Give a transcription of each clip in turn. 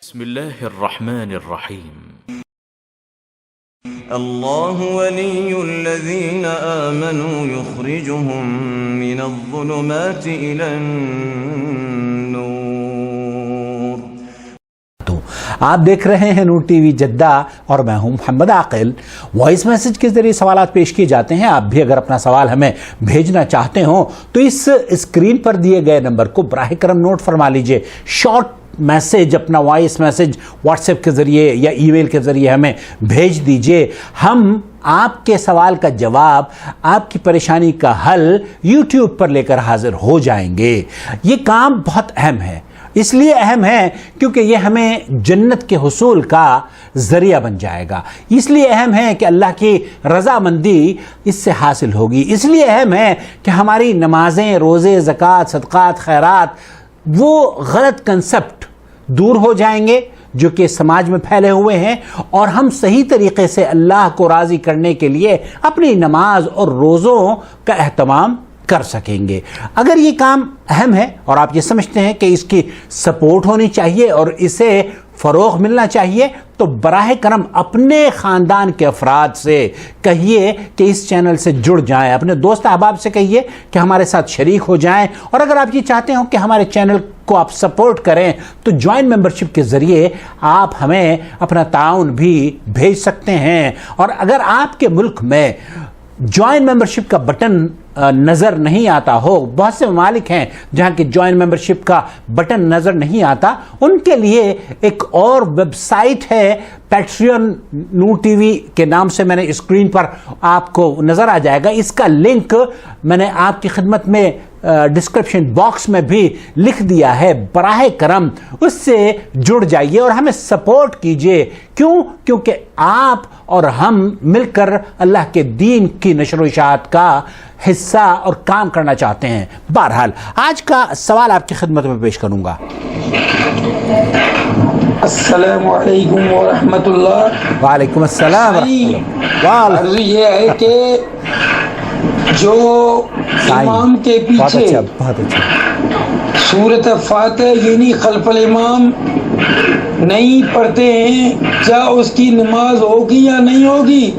بسم الله الرحمن الرحيم. الله ولي الذين آمنوا يخرجهم من الظلمات إلى النور. آپ دیکھ رہے ہیں نور ٹی وی جدہ اور میں ہوں محمد عاقل. وائس میسج کے ذریعے سوالات پیش کیے جاتے ہیں. آپ بھی اگر اپنا سوال ہمیں بھیجنا چاہتے ہوں تو اس اسکرین پر دیے گئے نمبر کو براہ کرم نوٹ فرما لیجئے. شارٹ میسج، اپنا وائس میسج واٹس ایپ کے ذریعے یا ای میل کے ذریعے ہمیں بھیج دیجئے. ہم آپ کے سوال کا جواب، آپ کی پریشانی کا حل یوٹیوب پر لے کر حاضر ہو جائیں گے. یہ کام بہت اہم ہے. اس لیے اہم ہے کیونکہ یہ ہمیں جنت کے حصول کا ذریعہ بن جائے گا. اس لیے اہم ہے کہ اللہ کی رضامندی اس سے حاصل ہوگی. اس لیے اہم ہے کہ ہماری نمازیں، روزے، زکوٰۃ، صدقات، خیرات، وہ غلط کنسپٹ دور ہو جائیں گے جو کہ سماج میں پھیلے ہوئے ہیں، اور ہم صحیح طریقے سے اللہ کو راضی کرنے کے لیے اپنی نماز اور روزوں کا اہتمام کر سکیں گے. اگر یہ کام اہم ہے اور آپ یہ سمجھتے ہیں کہ اس کی سپورٹ ہونی چاہیے اور اسے فروغ ملنا چاہیے، تو براہ کرم اپنے خاندان کے افراد سے کہیے کہ اس چینل سے جڑ جائیں. اپنے دوست احباب سے کہیے کہ ہمارے ساتھ شریک ہو جائیں. اور اگر آپ یہ چاہتے ہوں کہ ہمارے چینل کو آپ سپورٹ کریں تو جوائن ممبرشپ کے ذریعے آپ ہمیں اپنا تعاون بھی بھیج سکتے ہیں. اور اگر آپ کے ملک میں جوائن ممبرشپ کا بٹن نظر نہیں آتا ہو، بہت سے ممالک ہیں جہاں کی جوائن ممبرشپ کا بٹن نظر نہیں آتا، ان کے لیے ایک اور ویب سائٹ ہے پیٹریون نور ٹی وی کے نام سے. میں نے اسکرین پر آپ کو نظر آ جائے گا. اس کا لنک میں نے آپ کی خدمت میں ڈسکرپشن باکس میں بھی لکھ دیا ہے. براہ کرم اس سے جڑ جائیے اور ہمیں سپورٹ کیجیے. کیونکہ آپ اور ہم مل کر اللہ کے دین کی نشر و اشاعت کا حصہ اور کام کرنا چاہتے ہیں. بہرحال آج کا سوال آپ کی خدمت میں پیش کروں گا. السلام علیکم ورحمۃ اللہ. وعلیکم السلام. عرض یہ ہے کہ جو امام کے پیچھے سورۃ فاتحہ یعنی خلف الامام نہیں پڑھتے ہیں، کیا اس کی نماز ہوگی یا نہیں ہوگی؟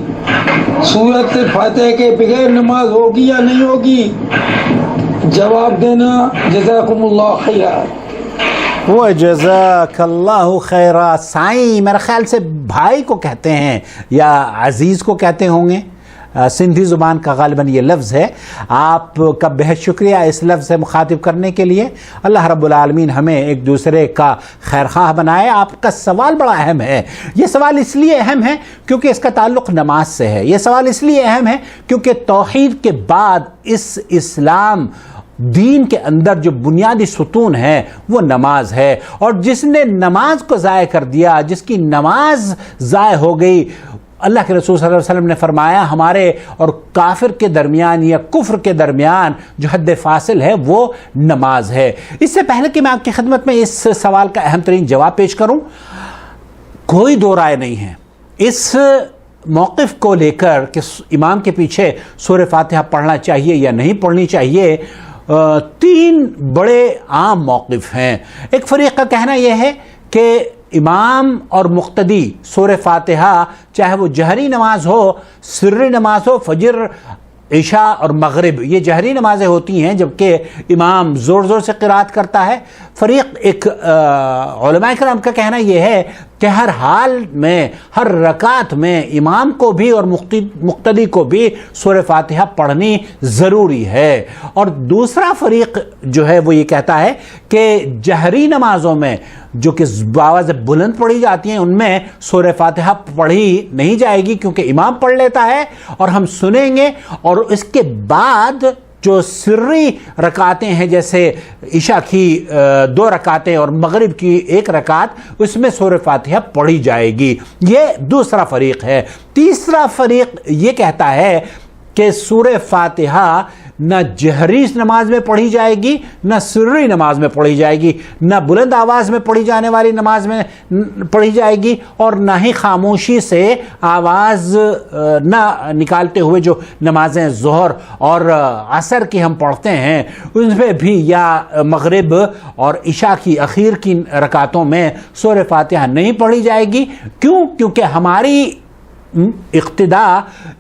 سورۃ فاتحہ کے بغیر نماز ہوگی یا نہیں ہوگی؟ جواب دینا. جزاکم اللہ خیرا. وجزاک اللہ خیرا. سائیں میرے خیال سے بھائی کو کہتے ہیں یا عزیز کو کہتے ہوں گے. سندھی زبان کا غالباً یہ لفظ ہے. آپ کا بہت شکریہ اس لفظ سے مخاطب کرنے کے لیے. اللہ رب العالمین ہمیں ایک دوسرے کا خیرخواہ بنائے. آپ کا سوال بڑا اہم ہے. یہ سوال اس لیے اہم ہے کیونکہ اس کا تعلق نماز سے ہے. یہ سوال اس لیے اہم ہے کیونکہ توحید کے بعد اس اسلام دین کے اندر جو بنیادی ستون ہے وہ نماز ہے. اور جس نے نماز کو ضائع کر دیا، جس کی نماز ضائع ہو گئی، اللہ کے رسول صلی اللہ علیہ وسلم نے فرمایا ہمارے اور کافر کے درمیان یا کفر کے درمیان جو حد فاصل ہے وہ نماز ہے. اس سے پہلے کہ میں آپ کی خدمت میں اس سوال کا اہم ترین جواب پیش کروں، کوئی دو رائے نہیں ہے اس موقف کو لے کر کہ امام کے پیچھے سورہ فاتحہ پڑھنا چاہیے یا نہیں پڑھنی چاہیے. تین بڑے عام موقف ہیں. ایک فریق کا کہنا یہ ہے کہ امام اور مقتدی سورہ فاتحہ چاہے وہ جہری نماز ہو، سری نماز ہو، فجر، عشاء اور مغرب، یہ جہری نمازیں ہوتی ہیں جبکہ امام زور زور سے قرات کرتا ہے. فریق ایک علماء کرام کا کہنا یہ ہے کہ ہر حال میں، ہر رکعت میں امام کو بھی اور مقتدی کو بھی سورہ فاتحہ پڑھنی ضروری ہے. اور دوسرا فریق جو ہے وہ یہ کہتا ہے کہ جہری نمازوں میں جو کہ بآواز بلند پڑھی جاتی ہیں ان میں سورہ فاتحہ پڑھی نہیں جائے گی کیونکہ امام پڑھ لیتا ہے اور ہم سنیں گے. اور اس کے بعد جو سری رکعتیں ہیں جیسے عشاء کی 2 رکعتیں اور مغرب کی 1 رکعت، اس میں سورہ فاتحہ پڑھی جائے گی. یہ دوسرا فریق ہے. تیسرا فریق یہ کہتا ہے کہ سورہ فاتحہ نہ جہری نماز میں پڑھی جائے گی، نہ سری نماز میں پڑھی جائے گی، نہ بلند آواز میں پڑھی جانے والی نماز میں پڑھی جائے گی، اور نہ ہی خاموشی سے آواز نہ نکالتے ہوئے جو نمازیں ظہر اور عصر کی ہم پڑھتے ہیں ان میں بھی، یا مغرب اور عشاء کی اخیر کی رکعتوں میں سورہ فاتحہ نہیں پڑھی جائے گی۔ کیوں؟ کیونکہ ہماری اقتدا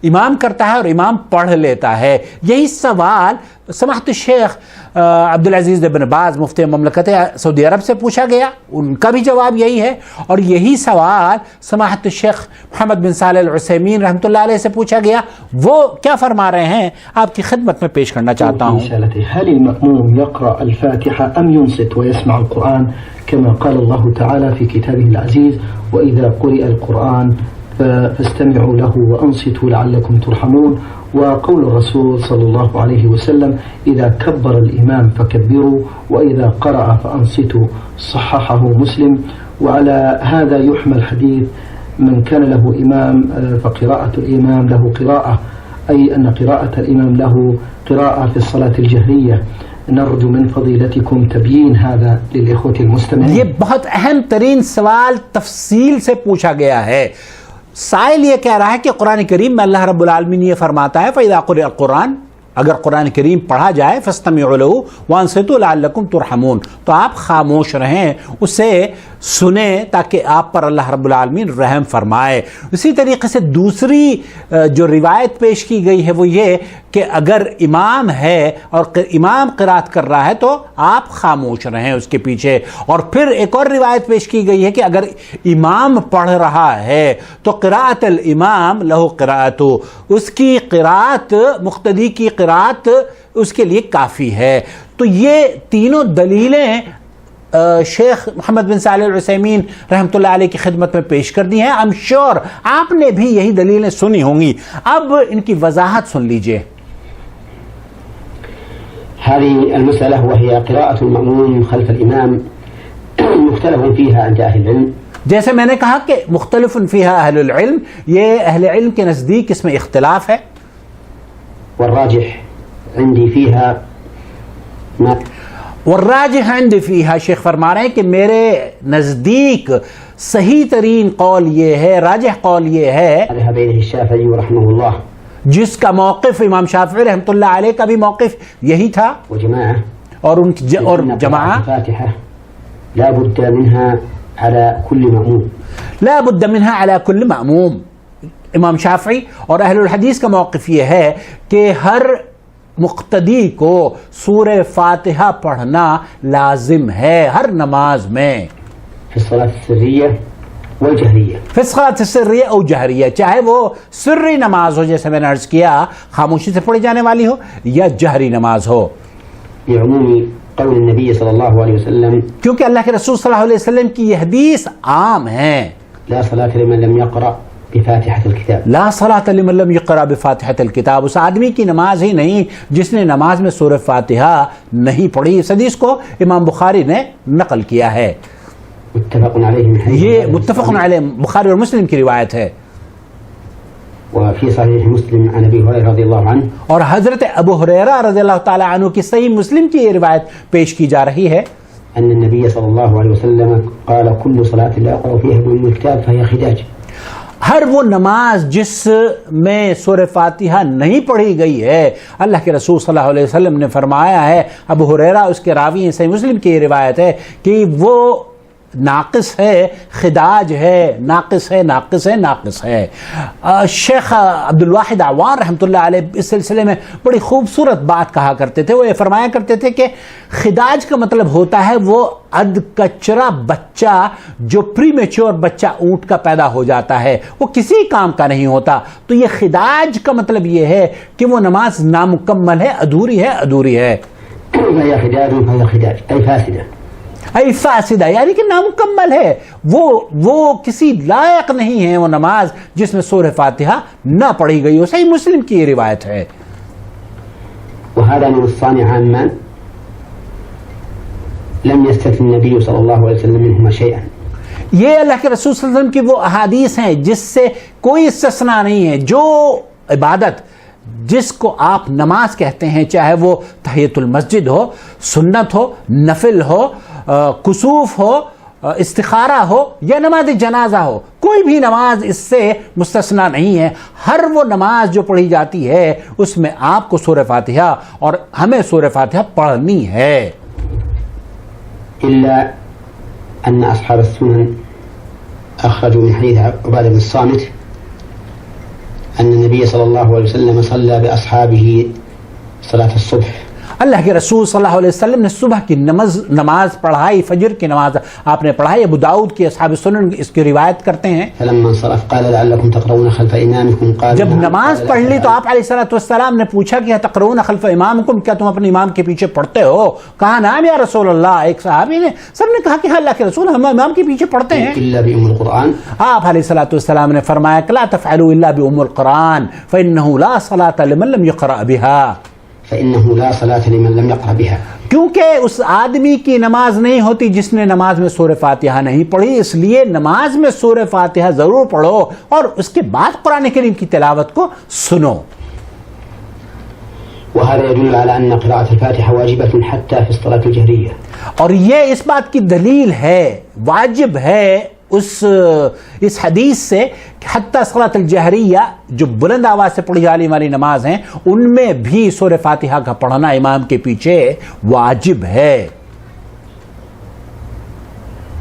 امام کرتا ہے اور امام پڑھ لیتا ہے۔ یہی سوال سماحت الشیخ عبدالعزیز بن باز مفتی مملکت سعودی عرب سے پوچھا گیا، ان کا بھی جواب یہی ہے، اور یہی سوال سماحت الشیخ محمد بن صالح العثیمین رحمۃ اللہ علیہ سے پوچھا گیا۔ وہ کیا فرما رہے ہیں آپ کی خدمت میں پیش کرنا چاہتا ہوں۔ هل المأموم يقرأ الفاتحة أم ينصت ويسمع القرآن كما قال الله تعالى في كتابه العزيز وإذا قرئ القرآن فاستمعوا له وأنصتوا لعلكم ترحمون، وقول الرسول صلى الله عليه وسلم إذا كبر الإمام فكبروا وإذا قرأ فأنصتوا، صححه مسلم. وعلى هذا يحمل حديث من كان له إمام فقراءة الإمام له قراءة، أي أن قراءة الإمام له قراءة في الصلاة الجهرية. نرجو من فضيلتكم تبيين هذا للإخوة المستمعين. یہ بہت اہم ترین سوال تفصیل سے پوچھا گیا ہے۔ سائل یہ کہہ رہا ہے کہ قرآن کریم میں اللہ رب العالمین یہ فرماتا ہے فَإِذَا قُرِئَ الْقُرْآنُ، اگر قرآن کریم پڑھا جائے فَاسْتَمِعُوا لَهُ وَأَنصِتُوا لَعَلَّكُمْ تُرْحَمُونَ، تو آپ خاموش رہیں، اسے سنیں تاکہ آپ پر اللہ رب العالمین رحم فرمائے۔ اسی طریقے سے دوسری جو روایت پیش کی گئی ہے وہ یہ کہ اگر امام ہے اور امام قرات کر رہا ہے تو آپ خاموش رہیں اس کے پیچھے۔ اور پھر ایک اور روایت پیش کی گئی ہے کہ اگر امام پڑھ رہا ہے تو قراءت الامام لہو قراءت، اس کی قراءت، مقتدی کی قراءت اس کے لیے کافی ہے۔ تو یہ تینوں دلیلیں شیخ محمد بن صالح العثیمین رحمۃ اللہ علیہ کی خدمت میں پیش کر دی ہیں۔ I'm sure آپ نے بھی یہی دلیلیں سنی ہوں گی، اب ان کی وضاحت سن لیجئے۔ هذه المسألة وهي قراءة المأموم خلف الإمام مختلف فيها عند أهل العلم، جیسے میں نے کہا کہ مختلف فیہا اہل العلم، یہ اہل علم کے نزدیک اس میں اختلاف ہے۔ والراجح عندي فيها ما والراجح عندي فیہا، شیخ فرما رہے ہیں کہ میرے نزدیک صحیح ترین قول یہ ہے، راجح قول یہ ہے، ذهب إليه الشافعي رحمه الله جس کا موقف امام شافعی رحمۃ اللہ علیہ کا بھی موقف یہی تھا، وجماعة، اور ان کی اور جماعہ، الفاتحة لا بد منها على كل مأموم، لا بد منها على كل مأموم۔ امام شافعی اور اہل الحدیث کا موقف یہ ہے کہ ہر مقتدی کو سورہ فاتحہ پڑھنا لازم ہے ہر نماز میں، في الصلاة السرية والجهرية، فی الصلاۃ السریہ او جہریہ، چاہے وہ سری نماز ہو جیسے میں نے عرض کیا خاموشی سے پڑھی جانے والی ہو، یا جہری نماز ہو، بعموم قول النبي صلى الله عليه وسلم کیونکہ اللہ کے رسول صلی اللہ علیہ وسلم کی یہ حدیث عام ہے، لا صلاة لمن لم يقرأ بفاتحة الكتاب، لا صلاۃ لمن لم یقرأ بفاتحۃ الکتاب، اس آدمی کی نماز ہی نہیں جس نے نماز میں سورہ فاتحہ نہیں پڑھی۔ اس حدیث کو امام بخاری نے نقل کیا ہے، متفق عليه من حديث یہ متفق علیہ بخاری اور مسلم کی روایت ہے۔ وفي صحيح مسلم عن ابي هريره رضي الله عنه، اور حضرت ابو ہریرہ رضی اللہ تعالی عنہ کی صحیح مسلم کی یہ روایت پیش کی جا رہی ہے، ان النبي صلى الله عليه وسلم قال كل صلاة لا يقرأ فيها بأم الكتاب فهي خداج، ہر وہ نماز جس میں سورہ فاتحہ نہیں پڑھی گئی ہے، اللہ کے رسول صلی اللہ علیہ وسلم نے فرمایا ہے، ابو ہریرہ اس کے راوی ہیں، صحیح مسلم کی یہ روایت ہے کہ وہ ناقص ہے، خداج ہے، ناقص ہے، ناقص ہے، ناقص ہے۔ شیخ عبدالواحد عوار رحمۃ اللہ علیہ اس سلسلے میں بڑی خوبصورت بات کہا کرتے تھے، وہ یہ فرمایا کرتے تھے کہ خداج کا مطلب ہوتا ہے وہ اد کچرا بچہ، جو پری میچور بچہ اونٹ کا پیدا ہو جاتا ہے، وہ کسی کام کا نہیں ہوتا، تو یہ خداج کا مطلب یہ ہے کہ وہ نماز نامکمل ہے، ادھوری ہے، ادھوری ہے، فهي خداج فهي خداج أي فاسدة، ای فاسدہ، یعنی کہ نامکمل ہے، وہ کسی لائق نہیں ہے وہ نماز جس میں سورہ فاتحہ نہ پڑھی گئی ہو۔ صحیح مسلم کی یہ روایت ہے۔ وهذا من الصانع عاما لم يستثن النبي صلى الله عليه وسلم منهما شيئا، یہ اللہ کے رسول صلی اللہ علیہ وسلم کی وہ احادیث ہیں جس سے کوئی استثناء نہیں ہے، جو عبادت جس کو آپ نماز کہتے ہیں، چاہے وہ تحیۃ المسجد ہو، سنت ہو، نفل ہو، کسوف ہو، استخارہ ہو یا نماز جنازہ ہو، کوئی بھی نماز اس سے مستثنا نہیں ہے۔ ہر وہ نماز جو پڑھی جاتی ہے اس میں آپ کو سورہ فاتحہ اور ہمیں سورہ فاتحہ پڑھنی ہے۔ إلا أن أصحاب السنن أخرجوا من حديث عبادة بن الصامت أن النبي صلى الله عليه وسلم صلى بأصحابه صلاة الصبح۔ اللہ کے رسول صلی اللہ علیہ وسلم نے صبح کی نماز پڑھائی، فجر کی نماز آپ نے پڑھائی۔ ابو داؤد کی اصحاب سنن اس کی روایت کرتے ہیں، فلما انصرف قال لعلكم تقرؤون خلف امامكم، قال جب نماز پڑھ لی تو آپ علیہ الصلوۃ والسلام نے پوچھا کہ تقرؤون خلف امامکم، کیا تم اپنے امام کے پیچھے پڑھتے ہو؟ کہا نعم یا رسول اللہ، ایک صحابی نے، سب نے کہا کہ اللہ کے رسول ہم امام کے پیچھے پڑھتے ہیں۔ الا بأم القرآن، آپ علیہ الصلوۃ والسلام نے فرمایا کہ لا تفعلوا الا بأم القرآن فإنه لا صلاة لمن لم يقرأ بها، فإنه لا صلاة لمن لم يقرأ بها، کیونکہ اس آدمی کی نماز نہیں ہوتی جس نے نماز میں سورہ فاتحہ نہیں پڑھی، اس لیے نماز میں سورہ فاتحہ ضرور پڑھو اور اس کے بعد قرآن کریم کی تلاوت کو سنو۔ وهذا يدل على أن قراءة الفاتحة واجبة حتى في الصلاة الجهرية، اور یہ اس بات کی دلیل ہے، واجب ہے اس حدیث سے کہ حتیٰ صلاۃ الجہریہ جو بلند آواز سے پڑھی جانے والی نماز ہیں ان میں بھی سورہ فاتحہ کا پڑھنا امام کے پیچھے واجب ہے۔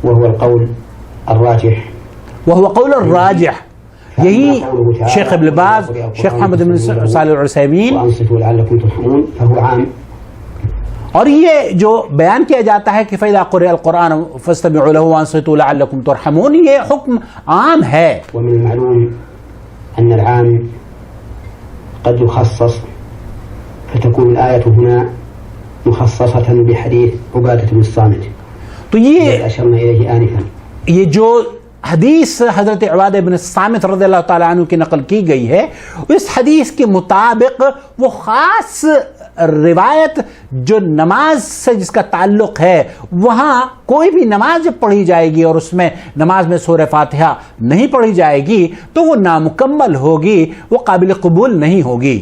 وهو القول الراجح، وهو قول الراجح، یہی شیخ ابن باز، شیخ محمد بن صالح العثیمین، وأنصتوا لعلكم ترحمون، فهو عام، اور یہ جو بیان کیا جاتا ہے کہ فَإِذَا قُرِئَ الْقُرْآنُ فَاسْتَمِعُوا لَهُ وَأَنصِتُوا لَعَلَّكُمْ تُرْحَمُونَ، یہ حکم عام ہے۔ ومن المعلوم أن العام قد يخصص، فتكون الآية هنا مخصصة بحديث عبادة بن الصامت، تو یہ أشرنا إليه آنفا، یہ جو حدیث حضرت عبادہ بن الصامت رضی اللہ تعالیٰ عنہ کی نقل کی گئی ہے، اس حدیث کے مطابق وہ خاص روایت جو نماز سے جس کا تعلق ہے، وہاں کوئی بھی نماز جب پڑھی جائے گی اور اس میں نماز میں سورہ فاتحہ نہیں پڑھی جائے گی تو وہ نامکمل ہوگی، وہ قابل قبول نہیں ہوگی۔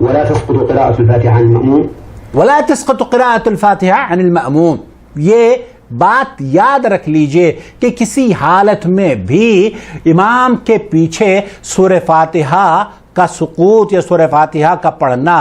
ولا تسقط قراءة الفاتحة عن المأموم، ولا تسقط قراءة الفاتحة عن المأموم، یہ بات یاد رکھ لیجئے کہ کسی حالت میں بھی امام کے پیچھے سورہ فاتحہ کا سقوط یا سورہ فاتحہ کا پڑھنا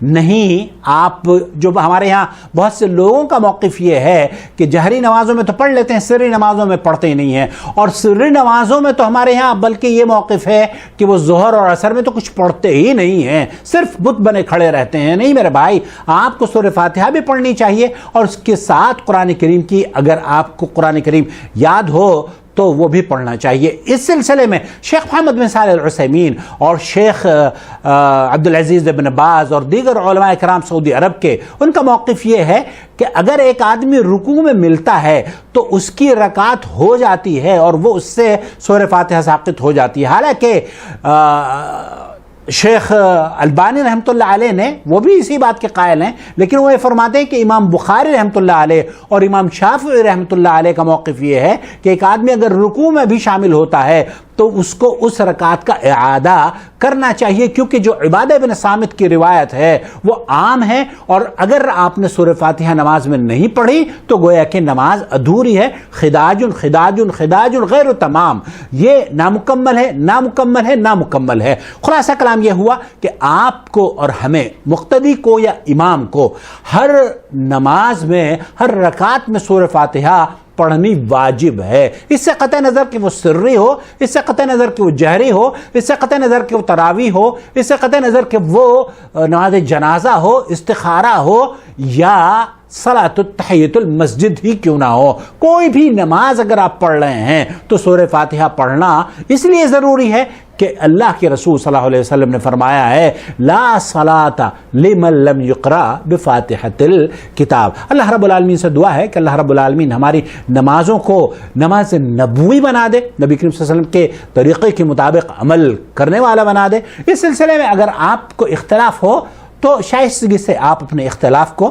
نہیں۔ آپ جو ہمارے ہاں بہت سے لوگوں کا موقف یہ ہے کہ جہری نمازوں میں تو پڑھ لیتے ہیں، سری نمازوں میں پڑھتے ہی نہیں ہیں، اور سری نمازوں میں تو ہمارے ہاں بلکہ یہ موقف ہے کہ وہ ظہر اور عصر میں تو کچھ پڑھتے ہی نہیں ہیں، صرف بت بنے کھڑے رہتے ہیں۔ نہیں میرے بھائی، آپ کو سورہ فاتحہ بھی پڑھنی چاہیے اور اس کے ساتھ قرآن کریم کی، اگر آپ کو قرآن کریم یاد ہو تو وہ بھی پڑھنا چاہیے۔ اس سلسلے میں شیخ محمد بن صالح العثیمین اور شیخ عبدالعزیز بن باز اور دیگر علماء کرام سعودی عرب کے، ان کا موقف یہ ہے کہ اگر ایک آدمی رکوع میں ملتا ہے تو اس کی رکعت ہو جاتی ہے اور وہ اس سے سورہ فاتحہ ساقط ہو جاتی ہے۔ حالانکہ شیخ البانی رحمۃ اللہ علیہ نے، وہ بھی اسی بات کے قائل ہیں، لیکن وہ یہ فرماتے ہیں کہ امام بخاری رحمۃ اللہ علیہ اور امام شافعی رحمۃ اللہ علیہ کا موقف یہ ہے کہ ایک آدمی اگر رکوع میں بھی شامل ہوتا ہے تو اس کو اس رکعت کا اعادہ کرنا چاہیے، کیونکہ جو عبادہ بن صامت کی روایت ہے وہ عام ہے، اور اگر آپ نے سورہ فاتحہ نماز میں نہیں پڑھی تو گویا کہ نماز ادھوری ہے، خداج خداج خداج غیر تمام، یہ نامکمل ہے، نامکمل ہے، نامکمل ہے۔ خلاصہ کلام یہ ہوا کہ آپ کو اور ہمیں، مقتدی کو یا امام کو، ہر نماز میں، ہر رکعت میں سورہ فاتحہ پڑھنی واجب ہے۔ اس سے قطع نظر کہ وہ سری ہو، اس سے قطع نظر کہ وہ جہری ہو، اس سے قطع نظر کہ وہ تراویح ہو، اس سے قطع نظر کہ وہ نماز جنازہ ہو، استخارہ ہو، یا صلاۃ تحیۃ المسجد ہی کیوں نہ ہو، کوئی بھی نماز اگر آپ پڑھ رہے ہیں تو سورہ فاتحہ پڑھنا اس لیے ضروری ہے کہ اللہ کے رسول صلی اللہ علیہ وسلم نے فرمایا ہے لا صلاۃ لمن لم یقرأ بفاتحۃ الکتاب۔ اللہ رب العالمین سے دعا ہے کہ اللہ رب العالمین ہماری نمازوں کو نماز نبوی بنا دے، نبی کریم صلی اللہ علیہ وسلم کے طریقے کے مطابق عمل کرنے والا بنا دے۔ اس سلسلے میں اگر آپ کو اختلاف ہو تو شائستگی سے آپ اپنے اختلاف کو